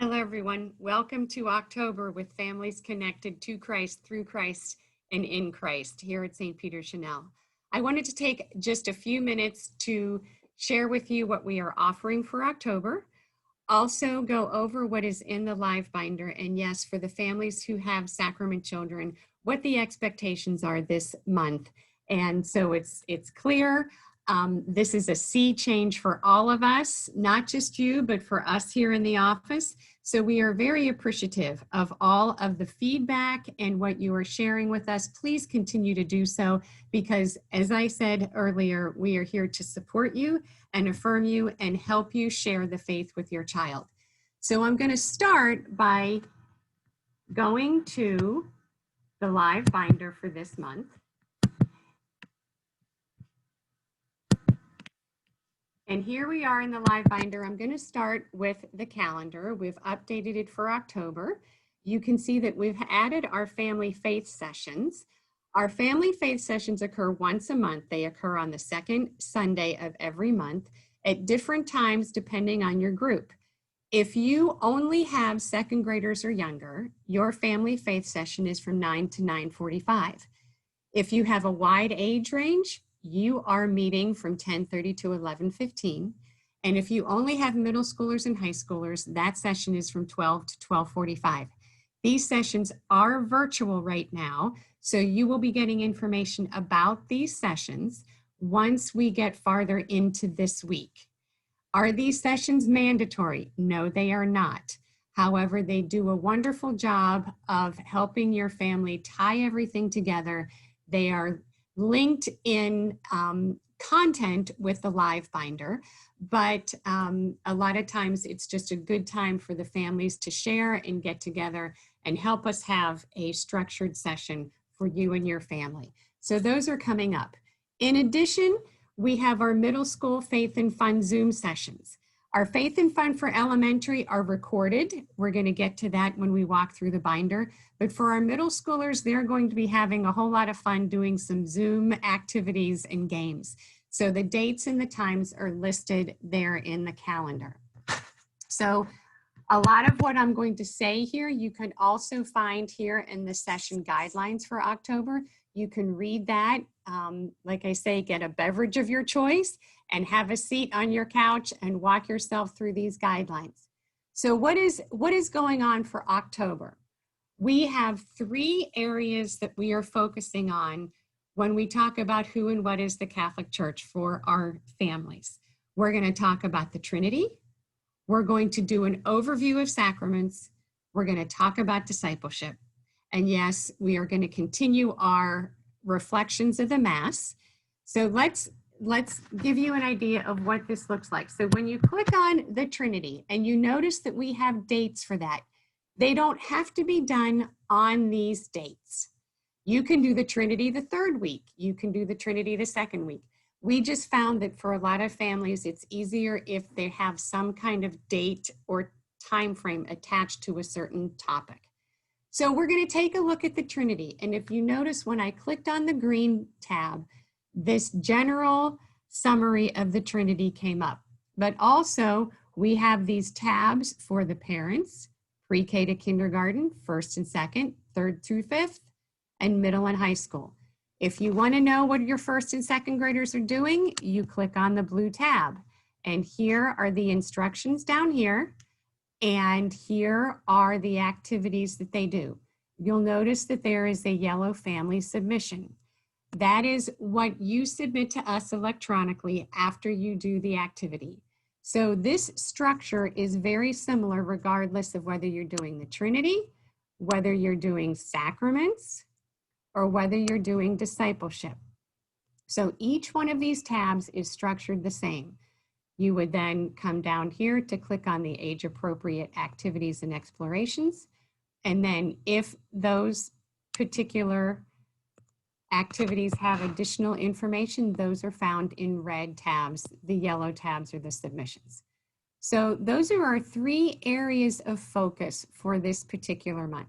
Hello, everyone. Welcome to October with Families Connected to Christ, through Christ, and in Christ here at St. Peter Chanel. I wanted to take just a few minutes to share with you what we are offering for October. Also go over what is in the Livebinder, and yes, for the families who have sacrament children, what the expectations are this month. And so it's clear. This is a sea change for all of us, not just you, but for us here in the office. So we are very appreciative of all of the feedback and what you are sharing with us. Please continue to do so because, as I said earlier, we are here to support you and affirm you and help you share the faith with your child. So I'm going to start by going to the Livebinder for this month. And here we are in the Livebinder. I'm going to start with the calendar. We've updated it for October. You can see that we've added our family faith sessions. Our family faith sessions occur once a month. They occur on the second Sunday of every month at different times depending on your group. If you only have second graders or younger, your family faith session is from 9 to 9:45. If you have a wide age range, you are meeting from 10:30 to 11:15. And if you only have middle schoolers and high schoolers, that session is from 12 to 12:45. These sessions are virtual right now, so you will be getting information about these sessions once we get farther into this week. Are these sessions mandatory? No, they are not. However, they do a wonderful job of helping your family tie everything together. They are linked in content with the Livebinder, but a lot of times it's just a good time for the families to share and get together and help us have a structured session for you and your family. So those are coming up. In addition, we have our middle school Faith and Fun Zoom sessions. Our Faith and Fun for elementary are recorded. We're going to get to that when we walk through the binder. But for our middle schoolers, they're going to be having a whole lot of fun doing some Zoom activities and games. So the dates and the times are listed there in the calendar. So a lot of what I'm going to say here, you can also find here in the session guidelines for October. You can read that. Like I say, get a beverage of your choice and have a seat on your couch and walk yourself through these guidelines. So what is going on for October? We have 3 areas that we are focusing on when we talk about who and what is the Catholic Church for our families. We're going to talk about the Trinity. We're going to do an overview of sacraments. We're going to talk about discipleship. And yes, we are going to continue our reflections of the Mass. So let's give you an idea of what this looks like. So when you click on the Trinity and you notice that we have dates for that, they don't have to be done on these dates. You can do the Trinity the 3rd week. You can do the Trinity the 2nd week. We just found that for a lot of families, it's easier if they have some kind of date or time frame attached to a certain topic. So we're going to take a look at the Trinity. And if you notice when I clicked on the green tab, this general summary of the Trinity came up. But also we have these tabs for the parents, pre-K to kindergarten, 1st and 2nd, 3rd through 5th, and middle and high school. If you want to know what your 1st and 2nd graders are doing, you click on the blue tab. And here are the instructions down here. And here are the activities that they do. You'll notice that there is a yellow family submission. That is what you submit to us electronically after you do the activity. So this structure is very similar regardless of whether you're doing the Trinity, whether you're doing sacraments, or whether you're doing discipleship. So each one of these tabs is structured the same. You would then come down here to click on the age-appropriate activities and explorations. And then if those particular activities have additional information, those are found in red tabs. The yellow tabs are the submissions. So those are our 3 areas of focus for this particular month.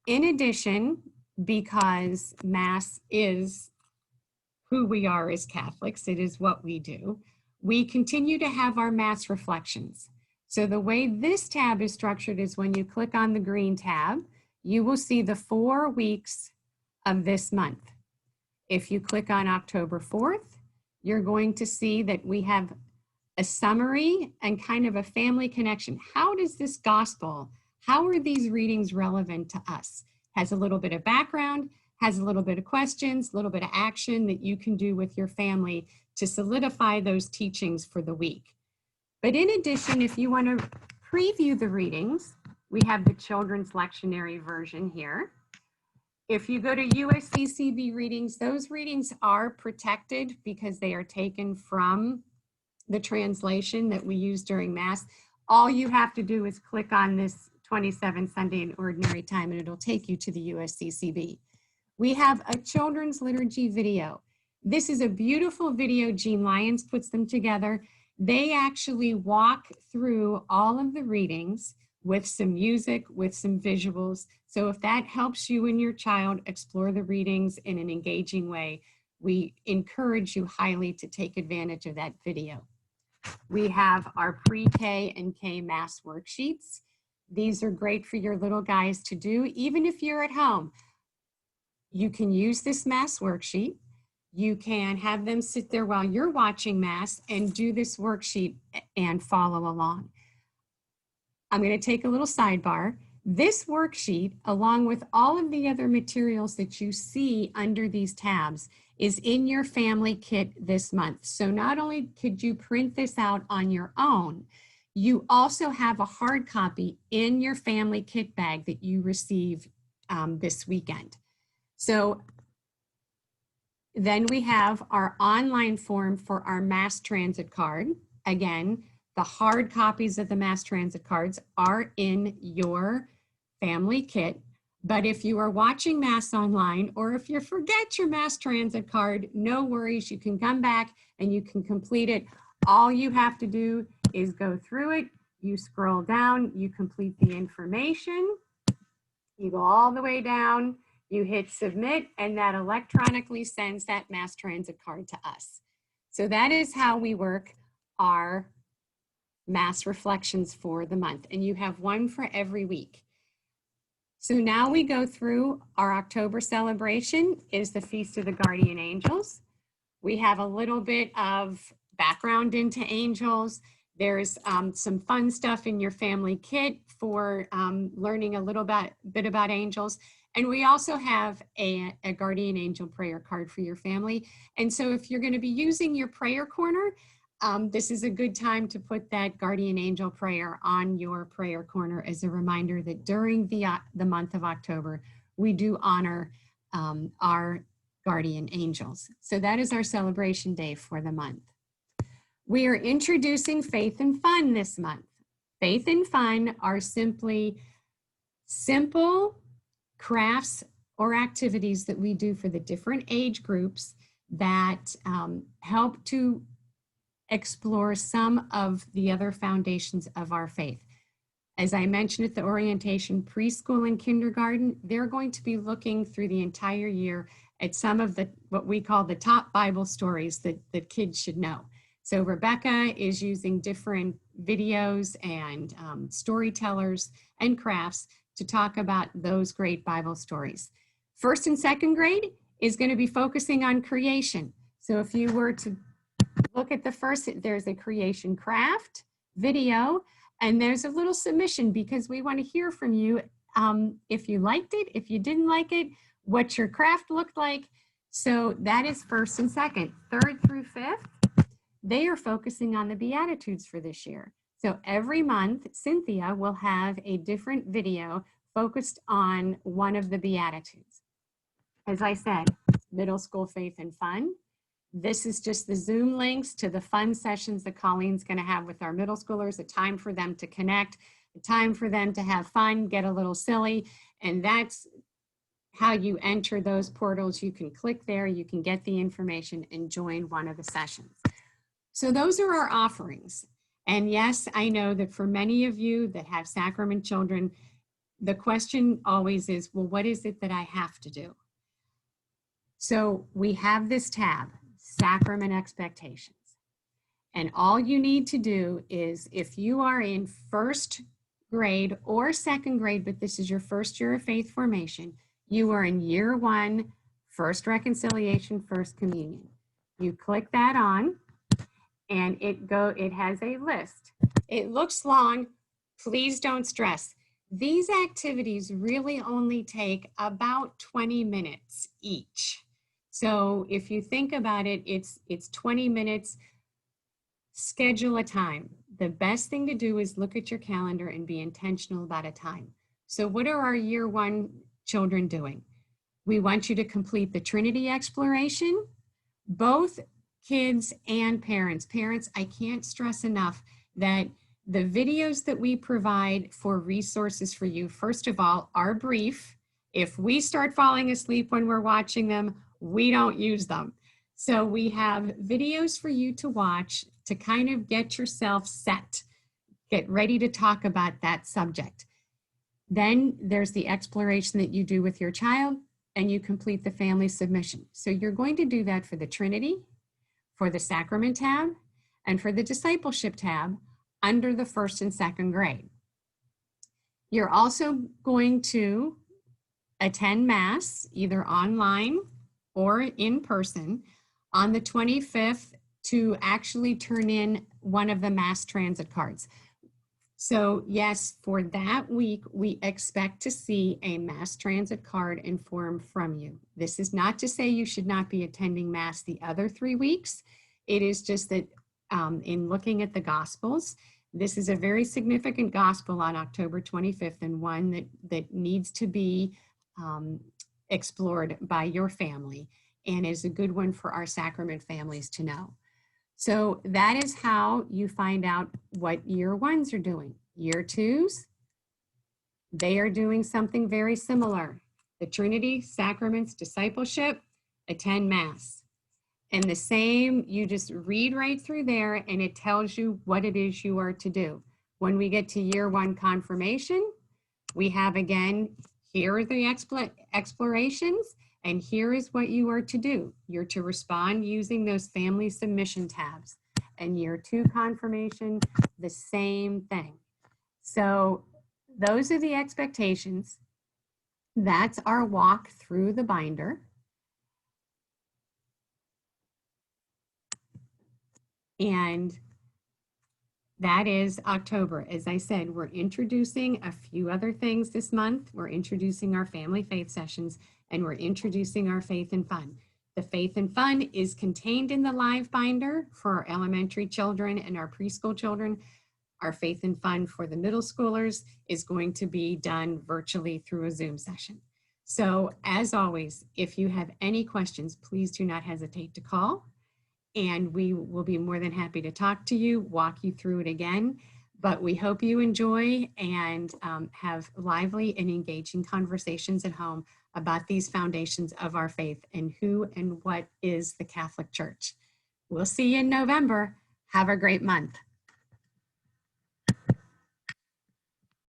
In addition, because Mass is who we are as Catholics, it is what we do, we continue to have our Mass reflections. So the way this tab is structured is when you click on the green tab, you will see the 4 weeks of this month. If you click on October 4th, you're going to see that we have a summary and kind of a family connection. How does this gospel, how are these readings relevant to us? Has a little bit of background, has a little bit of questions, a little bit of action that you can do with your family to solidify those teachings for the week. But in addition, if you want to preview the readings, we have the children's lectionary version here. If you go to USCCB readings, those readings are protected because they are taken from the translation that we use during Mass. All you have to do is click on this 27 Sunday in Ordinary Time and it'll take you to the USCCB. We have a children's liturgy video. This is a beautiful video. Jean Lyons puts them together. They actually walk through all of the readings with some music, with some visuals. So if that helps you and your child explore the readings in an engaging way, we encourage you highly to take advantage of that video. We have our pre-K and K Mass worksheets. These are great for your little guys to do, even if you're at home. You can use this Mass worksheet. You can have them sit there while you're watching Mass and do this worksheet and follow along. I'm going to take a little sidebar. This worksheet, along with all of the other materials that you see under these tabs, is in your family kit this month. So not only could you print this out on your own, you also have a hard copy in your family kit bag that you receive this weekend. So then we have our online form for our Mass Transit card. Again, the hard copies of the Mass Transit cards are in your family kit. But if you are watching Mass online, or if you forget your Mass Transit card, no worries, you can come back and you can complete it. All you have to do is go through it, you scroll down, you complete the information, you go all the way down, you hit submit, and that electronically sends that Mass Transit card to us. So that is how we work our Mass reflections for the month, and you have one for every week. So now we go through our October celebration is the Feast of the Guardian Angels. We have a little bit of background into angels. There's some fun stuff in your family kit for learning a little bit about angels. And we also have a guardian angel prayer card for your family. And so if you're going to be using your prayer corner, this is a good time to put that guardian angel prayer on your prayer corner as a reminder that during the month of October, we do honor our guardian angels. So that is our celebration day for the month. We are introducing Faith and Fun this month. Faith and Fun are simply simple crafts or activities that we do for the different age groups that help to explore some of the other foundations of our faith. As I mentioned at the orientation, preschool and kindergarten, they're going to be looking through the entire year at some of the what we call the top Bible stories that kids should know. So Rebecca is using different videos and storytellers and crafts to talk about those great Bible stories. First and second grade is going to be focusing on creation. So if you were to look at the first, there's a creation craft video, and there's a little submission because we want to hear from you if you liked it, if you didn't like it, what your craft looked like. So that is first and second. Third through fifth, they are focusing on the Beatitudes for this year. So every month, Cynthia will have a different video focused on one of the Beatitudes. As I said, middle school faith and fun. This is just the Zoom links to the fun sessions that Colleen's going to have with our middle schoolers, a time for them to connect, a time for them to have fun, get a little silly, and that's how you enter those portals. You can click there, you can get the information and join one of the sessions. So those are our offerings. And yes, I know that for many of you that have sacrament children, the question always is, well, what is it that I have to do? So we have this tab, Sacrament Expectations. And all you need to do is, if you are in first grade or second grade, but this is your first year of faith formation, you are in year 1, first reconciliation, first communion. You click that on and it has a list. It looks long. Please don't stress. These activities really only take about 20 minutes each. So if you think about it, it's 20 minutes. Schedule a time. The best thing to do is look at your calendar and be intentional about a time. So what are our year 1 children doing? We want you to complete the Trinity exploration. Both kids and parents. Parents, I can't stress enough that the videos that we provide for resources for you, first of all, are brief. If we start falling asleep when we're watching them, we don't use them. So we have videos for you to watch to kind of get yourself set, get ready to talk about that subject. Then there's the exploration that you do with your child, and you complete the family submission. So you're going to do that for the Trinity, for the Sacrament tab, and for the Discipleship tab under the first and second grade. You're also going to attend Mass, either online or in person, on the 25th to actually turn in one of the Mass transit cards. So yes, for that week, we expect to see a Mass transit card and form from you. This is not to say you should not be attending Mass the other 3 weeks. It is just that in looking at the Gospels, this is a very significant Gospel on October 25th, and one that needs to be explored by your family, and is a good one for our sacrament families to know. So that is how you find out what year 1s are doing. Year 2s, they are doing something very similar. The Trinity, Sacraments, Discipleship, attend Mass. And the same, you just read right through there and it tells you what it is you are to do. When we get to year 1 confirmation, we have again, here are the explorations, and here is what you are to do. You're to respond using those family submission tabs. And year 2 confirmation, the same thing. So those are the expectations. That's our walk through the binder. And that is October. As I said, we're introducing a few other things this month. We're introducing our family faith sessions, and we're introducing our faith and fun. The faith and fun is contained in the Livebinder for our elementary children and our preschool children. Our faith and fun for the middle schoolers is going to be done virtually through a Zoom session. So as always, if you have any questions, please do not hesitate to call, and we will be more than happy to talk to you, walk you through it again. But we hope you enjoy and have lively and engaging conversations at home about these foundations of our faith and who and what is the Catholic Church. We'll see you in November. Have a great month.